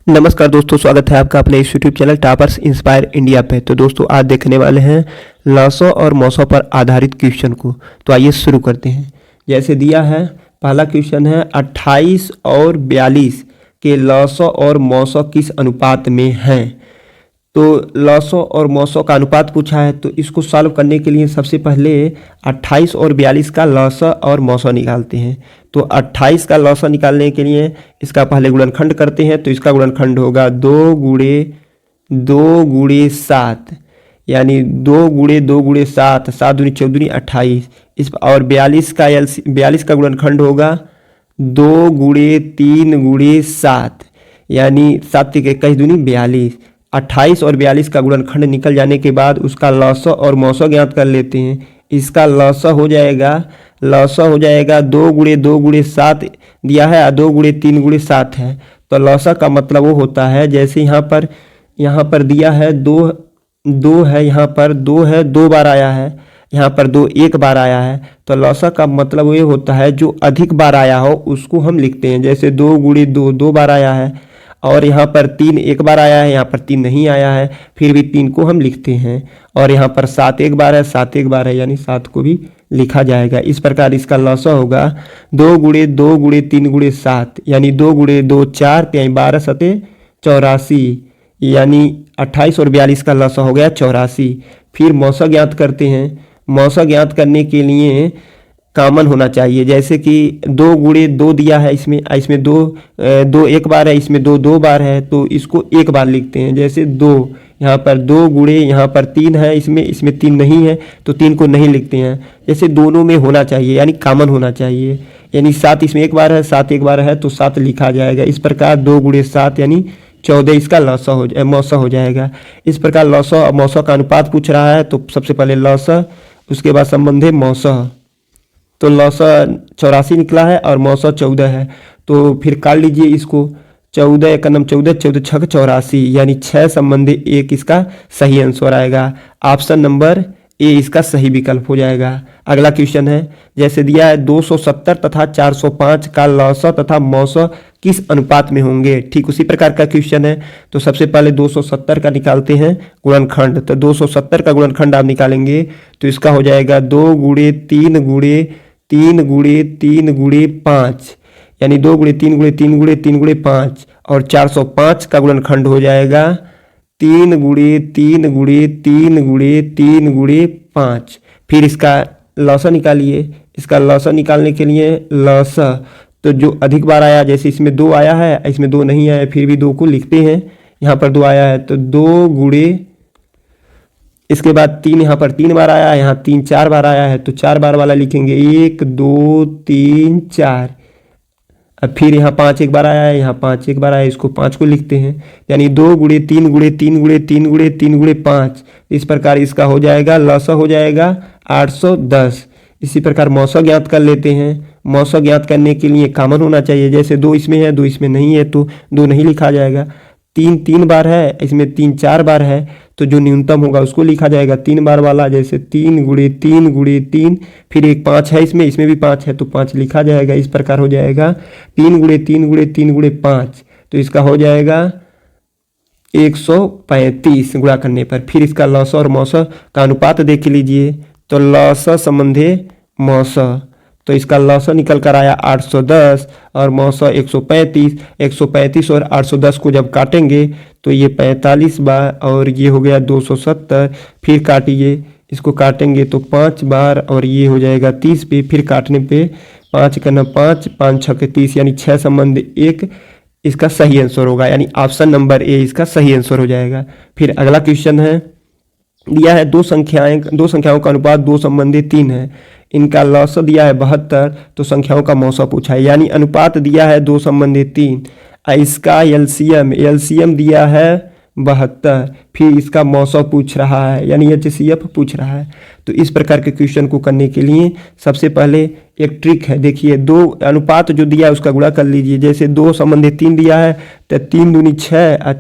नमस्कार दोस्तों, स्वागत है आपका अपने इस YouTube channel toppers inspire India पे। तो दोस्तों आज देखने वाले हैं लॉसो और मौसो पर आधारित क्वेश्चन को। तो आइए शुरू करते हैं। जैसे दिया है, पहला क्वेश्चन है 28 और 42 के लॉसो और मौसो किस अनुपात में हैं। तो लॉसो और मौसो का अनुपात पूछा है, तो इसको सॉल्व करने के लिए सबसे पहले 28 और 42 का लॉसो और मौसो निकालते हैं। तो 28 का लॉसो निकालने के लिए इसका पहले गुणनखंड करते हैं। तो इसका गुणनखंड होगा 2 गुणे 7, यानी 2 गुणे 2 गुणे 7, 7 दूनी 14 28। इस और 42 का गुणनखंड होगा 2 गुणे 3 गुणे 7, यानी 7 के 21 दूनी 42। 28 और 42 का गुणनखंड निकल जाने के बाद उसका लॉसो और मौसो ज्ञात कर लेते हैं। इसका लॉसो हो जाएगा 2 गुणे 2 गुणे 7 दिया है और 2 गुणे 3 गुणे 7 है। तो लॉसो का मतलब वो होता है, जैसे यहाँ पर दिया है 2 है, यहाँ पर 2 है, 2 बार आया है, यहाँ पर 2 एक बार आया है। तो लॉसो का मतलब ये होता है जो अधिक बार आया हो उसको हम लिखते हैं। जैसे 2 गुणे 2 2 बार आया है, और यहाँ पर 3 एक बार आया है, यहाँ पर 3 नहीं आया है, फिर भी 3 को हम लिखते हैं। और यहाँ पर 7 एक बार है, 7 एक बार है, यानी 7 को भी लिखा जाएगा। इस प्रकार इसका लॉसो होगा 2 गुणे 2 गुणे 3 गुणे 7, यानी 2 गुणे 2 4, 12 सते 84, यानी 28 और 42 का लॉसो हो गया 84। फिर मौसो ज्ञात करते हैं। मौसो ज्ञात करने के लिए कॉमन होना चाहिए। जैसे कि 2 गुणे 2 दिया है, इसमें 2 एक बार है, इसमें 2 बार है, तो इसको एक बार लिखते हैं। जैसे 2 यहाँ पर 2 गुणे, यहाँ पर 3 है, इसमें 3 नहीं है, तो 3 को नहीं लिखते हैं। जैसे दोनों में होना चाहिए, यानी कॉमन होना चाहिए। यानी 7 इसमें एक बार है, 7 एक बार है, तो 7 लिखा जाएगा। इस प्रकार 2 गुणे 7 यानी 14 इसका मौसो हो जाएगा। इस प्रकार लॉसो और मौसो का अनुपात पूछ रहा है, तो सबसे पहले लॉसो, उसके बाद संबंध है मौसो। तो लॉसो 84 निकला है और मौसो 14 है। तो फिर काट लीजिए इसको। 14 एक नम 14, 14 छक 84, यानी 6 संबंधी 1 इसका सही आंसर आएगा। ऑप्शन नंबर ए इसका सही विकल्प हो जाएगा। अगला क्वेश्चन है, जैसे दिया है 270 तथा 405 का लॉसो तथा मौसो किस अनुपात में होंगे। ठीक उसी प्रकार का क्वेश्चन है। तो सबसे पहले 270 का निकालते हैं गुणनखंड। तो 270 का गुणनखंड आप निकालेंगे तो इसका हो जाएगा 2 गुणे 3 गुणे 3 गुणे 3 गुणे 5, यानी 2 गुणे 3 गुणे 3 गुणे 3 गुणे 5। और 405 का गुणनखंड हो जाएगा 3 गुणे 3 गुणे 3 गुणे 3 गुणे 5। फिर इसका लॉसो निकालिए। इसका लॉसो निकालने के लिए लॉसो, तो जो अधिक बार आया, जैसे इसमें 2 आया है, इसमें 2 नहीं आया, फिर भी 2 को लिखते हैं। यहाँ पर 2 आया है, तो 2 गुणे, इसके बाद 3, यहाँ पर 3 बार आया है, यहाँ 3 4 बार आया है, तो 4 बार वाला लिखेंगे 1 2 3 4। अब फिर यहाँ 5 एक बार आया है, यहाँ 5 एक बार आया है, इसको 5 को लिखते हैं। यानी 2 गुणे 3 गुणे 3 गुणे 3 गुणे 3 गुणे 5। इस प्रकार इसका हो जाएगा लॉसो हो जाएगा 810। इसी प्रकार मौसो ज्ञात कर लेते हैं। मौसो ज्ञात करने के लिए कॉमन होना चाहिए। जैसे 2 इसमें है, 2 इसमें नहीं है, तो 2 नहीं लिखा जाएगा। 3 बार है, इसमें 3 4 बार है, तो जो न्यूनतम होगा उसको लिखा जाएगा 3 बार वाला। जैसे 3 गुणे 3 गुणे 3, फिर एक 5 है, इसमें भी 5 है, तो 5 लिखा जाएगा। इस प्रकार हो जाएगा 3 गुणे 3 गुणे 3 गुणे 5, तो इसका हो जाएगा 135 गुणा करने पर। फिर इसका लॉसो और मौसो का अनुपात देख लीजिए। तो लॉसो संबंधे मौसो, तो इसका लॉसो निकल कर आया 810 और मौसो 135। 135 और 810 को जब काटेंगे तो ये 45 बार, और ये हो गया 270। फिर काटिए, इसको काटेंगे तो 5 बार, और ये हो जाएगा 30 पे। फिर काटने पे 5 करना 5, 5 छक 30, यानी 6 संबंध 1 इसका सही आंसर होगा। यानी ऑप्शन नंबर ए इसका सही आंसर हो जाएगा। फिर अगला क्वेश्चन है, दिया है दो संख्याओं का अनुपात 2 संबंधी 3 है। इनका लॉसो दिया है 72, तो संख्याओं का मौसो पूछा है। यानी अनुपात दिया है 2 संबंधी 3, इसका एलसीएम दिया है 72, फिर इसका मौसो पूछ रहा है, यानी एचसीएफ पूछ रहा है। तो इस प्रकार के क्वेश्चन को करने के लिए सबसे पहले एक ट्रिक है। देखिए, 2 अनुपात जो दिया है उसका गुणा कर लीजिए। जैसे 2 संबंधी 3 दिया है, तो 3 दूनी 6 और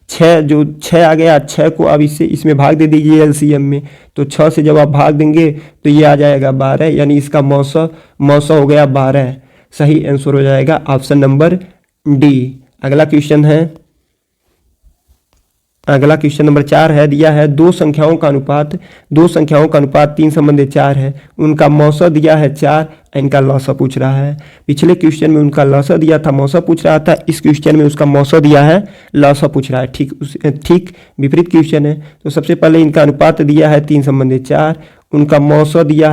6 जो 6 आ गया, 6 को अब इसमें भाग दे दीजिए एलसीएम में। तो 6 से जब आप भाग देंगे तो ये आ जाएगा 12, यानी इसका मौसो हो गया 12। सही आंसर हो जाएगा ऑप्शन नंबर डी। अगला क्वेश्चन है, अगला क्वेश्चन नंबर 4 है, दिया है दो संख्याओं का अनुपात 3 संबंधी 4 है, उनका मौसा दिया है 4, इनका लौसा पूछ रहा है। पिछले क्वेश्चन में उनका लौसा दिया था, मौसा पूछ रहा था, इस क्वेश्चन में उसका मौसा दिया है, लौसा पूछ रहा है। ठीक विपरीत क्वेश्चन है। तो सबसे पहले इनका अनुपात दिया है 3 संबंधी 4, उनका मौसा दिया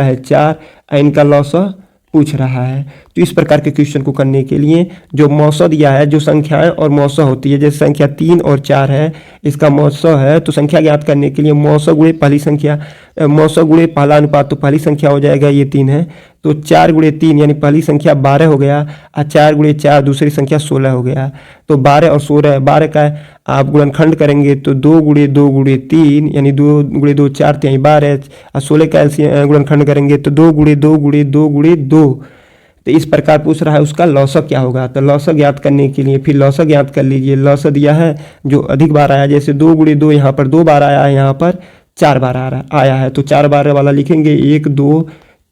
है 4, इनका लौसा पूछ रहा है। तो इस प्रकार के क्वेश्चन को करने के लिए जो मौसा दिया है, जो संख्याएं और मौसा होती है, जैसे संख्या 3 और 4 है, इसका मौसा है, तो संख्या ज्ञात करने के लिए मौसा गुणे पहली संख्या, मौसा गुणे पहला अनुपात, तो पहली संख्या हो जाएगा, ये 3 है, तो 4 गुणे 3 यानी पहली संख्या 12 हो गया, और 4 गुणे 4 दूसरी संख्या 16 हो गया। तो 12 और 16, 12 का आप गुणनखंड करेंगे तो 2 गुणे 2 गुणे 3 यानी 2 गुणे 2 4 यानी 12, और 16 का गुणनखंड करेंगे तो 2 गुणे 2 गुणे 2 गुणे 2। तो इस प्रकार पूछ रहा है उसका लौसा क्या होगा। तो लौसा ज्ञात करने के लिए फिर लौसा ज्ञात कर लीजिए। लौसा दिया है जो अधिक बार आया, जैसे 2 गुणे 2 यहाँ पर 2 बार आया है, यहाँ पर 4 बार आया है, तो 4 बार वाला लिखेंगे 1 2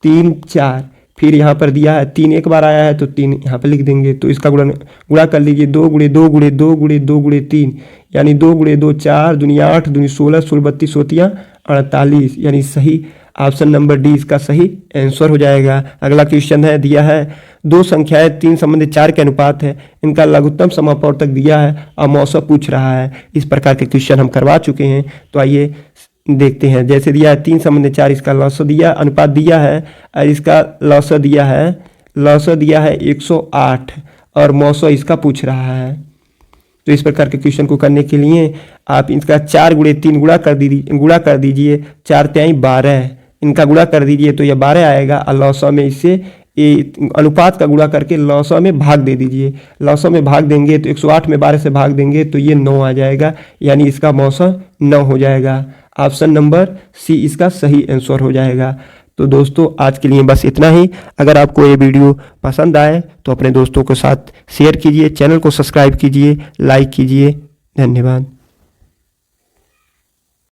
3 4। फिर यहाँ पर दिया है 3 एक बार आया है तो 3 यहाँ पर लिख देंगे। तो इसका गुणा कर लीजिए, 2 गुणे 2 गुणे 2 गुणे 2 गुणे 3 यानी 2 गुणे 2 4 दुनिया 8 दुनिया 16 16 32 होतियाँ 48, यानी सही ऑप्शन नंबर डी इसका सही आंसर हो जाएगा। अगला क्वेश्चन है, दिया है दो संख्याएं 3 संबंधी 4 के अनुपात है, इनका लघुत्तम समापवर्तक दिया है और मौसा पूछ रहा है। इस प्रकार के क्वेश्चन हम करवा चुके हैं, तो आइए देखते हैं। जैसे दिया है 3 संबंधी 4, इसका लौसा दिया, अनुपात दिया है, और इसका लौसा दिया है 108 और मौसा इसका पूछ रहा है। तो इस प्रकार के क्वेश्चन को करने के लिए आप इसका 4 गुणे 3 गुणा कर दीजिए, 4 तिहाई 12, इनका गुणा कर दीजिए तो यह 12 आएगा, और लौसा में इससे अनुपात का गुणा करके लौसा में भाग दे दीजिए। लौसा में भाग देंगे तो 108 में 12 से भाग देंगे तो ये 9 आ जाएगा, यानी इसका मौसा 9 हो जाएगा। ऑप्शन नंबर सी इसका सही आंसर हो जाएगा। तो दोस्तों आज के लिए बस इतना ही। अगर आपको ये वीडियो पसंद आए तो अपने दोस्तों के साथ शेयर कीजिए, चैनल को सब्सक्राइब कीजिए, लाइक कीजिए। धन्यवाद।